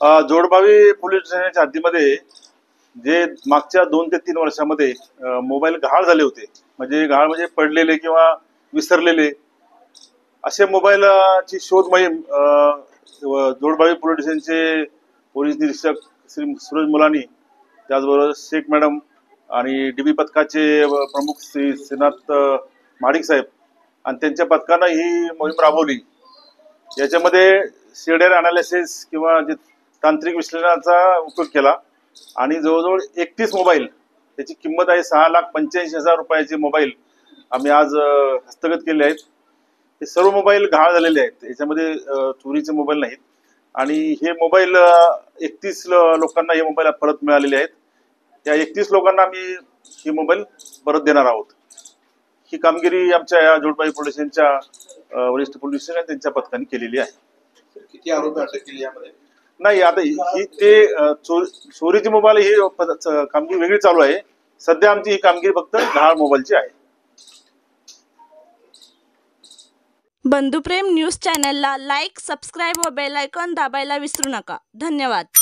जोडबावी police स्टेशनच्या हद्दीमध्ये जे मागच्या 2 ते 3 वर्षामध्ये मोबाईल गहाळ झाले होते, म्हणजे गहाळ म्हणजे पडलेले किंवा विसरलेले असे मोबाईलची शोध मोहीम जोडबावी पोलीस स्टेशनचे पोलीस निरीक्षक श्री सूरज मुलानी, त्याचबरोबर शेख मॅडम आणि डीबी पथकाचे प्रमुख श्री श्रीनाथ महाडिक साहेब आणि त्यांच्या पथकानं ही मोहीम राबवली। याच्यामध्ये सीडीआर अनालिसिस किंवा जे तांत्रिक विश्लेषणाचा उपयोग केला आणि जवळजवळ 31 मोबाईल, त्याची किंमत आहे 6,85,000 रुपयाचे मोबाईल आम्ही आज हस्तगत केले आहेत। हे सर्व मोबाईल गहाळ झालेले आहेत, याच्यामध्ये चोरीचे मोबाईल नाहीत आणि हे मोबाईल 31 लोकांना हे मोबाईल परत मिळालेले आहेत। त्या 31 लोकांना आम्ही हे मोबाईल परत देणार आहोत। ही कामगिरी आमच्या या जोडबावी पोलीस स्टेशनच्या वरिष्ठ पोलीस स्टेशन त्यांच्या पथकाने केलेली आहे। किती आरोपी अटक केली यामध्ये? नाही, आता ही ते चोरीची मोबाईल ही कामगिरी वेगळी चालू आहे। सध्या आमची ही कामगिरी फक्त गहाळ मोबाईलची आहे। बंधुप्रेम न्यूज चॅनलला लाईक, सबस्क्राईब व बेल आयकॉन दाबायला विसरू नका। धन्यवाद।